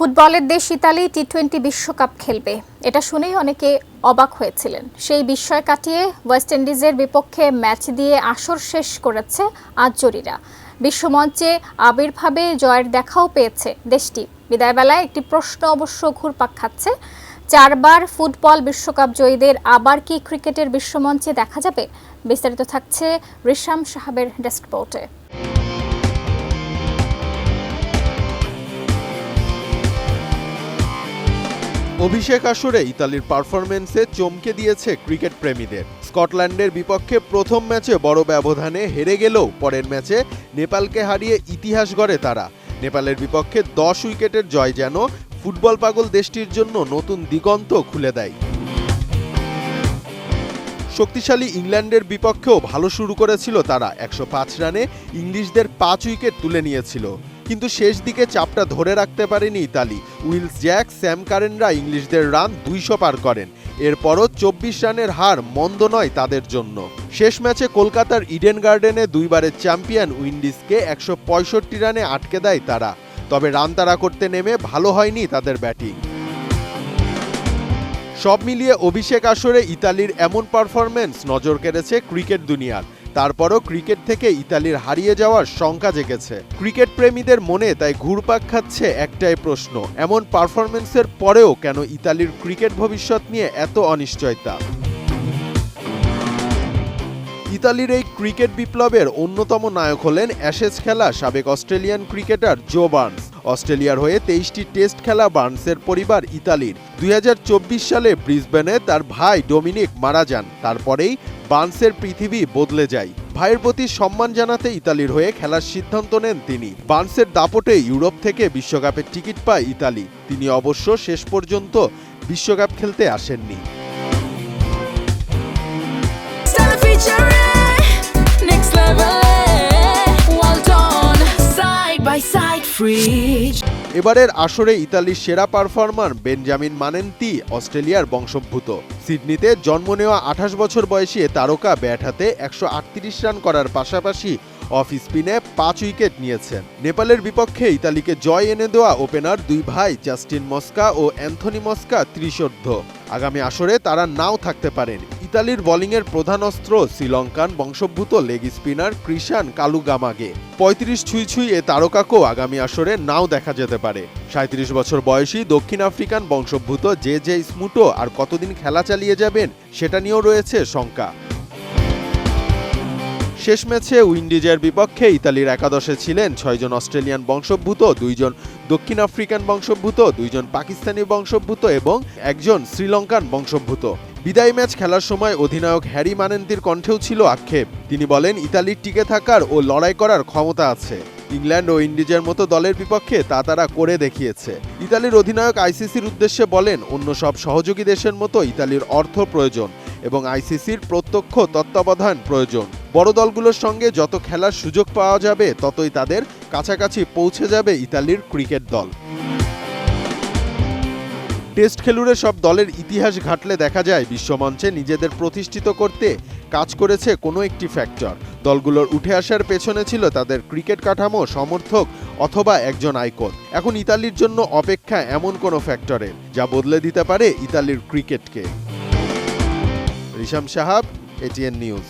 ফুটবলের দেশ ইতালি টি-20 বিশ্বকাপ খেলবে, এটা শুনেই অনেকে অবাক হয়েছিলেন। সেই বিস্ময় কাটিয়ে ওয়েস্ট ইন্ডিজের বিপক্ষে ম্যাচ দিয়ে আসর শেষ করেছে আজজরিরা। বিশ্বমঞ্চে আবির্ভাবে জয়ের দেখাও পেয়েছে দেশটি। বিদায়বেলায় একটি প্রশ্ন অবশ্য ঘুরপাক খাচ্ছে, 4 বার ফুটবল বিশ্বকাপ জয়ীদের আবার কি ক্রিকেটের বিশ্বমঞ্চে দেখা যাবে? বিস্তারিত থাকছে রিশাম সাহাবের ডেস্ক রিপোর্টে। অভিষেক আসরে ইতালির পারফরম্যান্সে চমকে দিয়েছে ক্রিকেট প্রেমীদের। স্কটল্যান্ডের বিপক্ষে প্রথম ম্যাচে বড় ব্যবধানে হেরে গেলেও পরের ম্যাচে নেপালকে হারিয়ে ইতিহাস গড়ে তারা। নেপালের বিপক্ষে 10 উইকেটের জয় যেন ফুটবল পাগল দেশটির জন্য নতুন দিগন্ত খুলে দেয়। শক্তিশালী ইংল্যান্ডের বিপক্ষেও ভালো শুরু করেছিল তারা। 105 রানে ইংলিশদের 5 উইকেট তুলে নিয়েছিল, কিন্তু শেষ দিকে চাপটা ধরে রাখতে পারেনি ইতালি। উইলস জ্যাক, স্যাম কারেনরা ইংলিশদের রান 200 পার করেন। এরপরও 24 রানের হার মন্দ নয় তাদের জন্য। শেষ ম্যাচে কলকাতার ইডেন গার্ডেনে 2 বারের চ্যাম্পিয়ন উইন্ডিজকে 165 রানে আটকে দেয় তারা। তবে রান তাড়া করতে নেমে ভালো হয়নি তাদের ব্যাটিং। সব মিলিয়ে অভিষেক আসরে ইতালির এমন পারফরম্যান্স নজর কেড়েছে ক্রিকেট দুনিয়ার। তারপরও ক্রিকেট থেকে ইতালির হারিয়ে যাওয়ার শঙ্কা জেগেছে ক্রিকেট প্রেমীদের মনে। তাই ঘুরপাক খাচ্ছে একটাই প্রশ্ন, এমন পারফরম্যান্সের পরেও কেন ইতালির ক্রিকেট ভবিষ্যৎ নিয়ে এত অনিশ্চয়তা? ইতালির এই ক্রিকেট বিপ্লবের অন্যতম নায়ক হলেন অ্যাশেজ খেলা সাবেক অস্ট্রেলিয়ান ক্রিকেটার জো বার্নস। অস্ট্রেলিয়ার হয়ে 23টি টেস্ট খেলা বার্নসের পরিবার ইতালির। 2024 সালে ব্রিসবেনে তার ভাই ডোমিনিক মারা যান। তারপরেই বার্নসের পৃথিবী বদলে যায়। ভাইয়ের প্রতি সম্মান জানাতে ইতালির হয়ে খেলার সিদ্ধান্ত নেন তিনি। বার্নসের দাপটে ইউরোপ থেকে বিশ্বকাপের টিকিট পায় ইতালি। তিনি অবশ্য শেষ পর্যন্ত বিশ্বকাপ খেলতে আসেননি। এবারের আসরে ইতালির সেরা পারফর্মার বেঞ্জামিন মানেন্তি অস্ট্রেলিয়ার বংশোদ্ভূত। সিডনিতে জন্ম নেওয়া 28 বছর বয়সী এ তারকা ব্যাট হাতে 138 রান করার পাশাপাশি অফ স্পিনে 5 উইকেট নিয়েছেন। নেপালের বিপক্ষে ইতালিকে জয় এনে দেওয়া ওপেনার 2 ভাই জাস্টিন মস্কা ও অ্যান্থনি মস্কা ত্রিশোর্ধ্ব। আগামী আসরে তারা নাও থাকতে পারেন। ইতালির বোলিংয়ের প্রধান অস্ত্র শ্রীলঙ্কান বংশোদ্ভূত লেগ স্পিনার ক্রিশান কালুগামাগে। 35 ছুঁই এ তারকাকেও আগামী আসরে নাও দেখা যেতে পারে। 37 বছর বয়সী দক্ষিণ আফ্রিকান বংশোদ্ভূত জে স্মুটো আর কতদিন খেলা চালিয়ে যাবেন সেটা নিয়েও রয়েছে শঙ্কা। শেষ ম্যাচে উইন্ডিজের বিপক্ষে ইতালির একাদশে ছিলেন 6 জন অস্ট্রেলিয়ান বংশোদ্ভূত, 2 জন দক্ষিণ আফ্রিকান বংশোদ্ভূত, 2 জন পাকিস্তানি বংশোদ্ভূত এবং 1 জন শ্রীলঙ্কান বংশোদ্ভূত। বিদায়ী ম্যাচ খেলার সময় অধিনায়ক হ্যারি মানেন্তির কণ্ঠেও ছিল আক্ষেপ। তিনি বলেন, ইতালির টিকে থাকার ও লড়াই করার ক্ষমতা আছে। ইংল্যান্ড ও ইন্ডিজের মতো দলের বিপক্ষে তা তারা করে দেখিয়েছে। ইতালির অধিনায়ক আইসিসির উদ্দেশ্যে বলেন, অন্য সব সহযোগী দেশের মতো ইতালির অর্থ প্রয়োজন এবং আইসিসির প্রত্যক্ষ তত্ত্বাবধান প্রয়োজন। বড় দলগুলোর সঙ্গে যত খেলার সুযোগ পাওয়া যাবে ততই তাদের কাছাকাছি পৌঁছে যাবে ইতালির ক্রিকেট দল। টেস্ট খেলুড়ে সব দলের ইতিহাস ঘাটলে দেখা যায় বিশ্বমঞ্চে নিজেদের প্রতিষ্ঠিত করতে কাজ করেছে কোনো একটি ফ্যাক্টর। দলগুলোর উঠে আসার পেছনে ছিল তাদের ক্রিকেট কাঠামো, সমর্থক অথবা একজন আইকন। এখন ইতালির জন্য অপেক্ষা এমন কোনো ফ্যাক্টরের যা বদলে দিতে পারে ইতালির ক্রিকেটকে। রিশাম সাহাব, এটিএন নিউজ।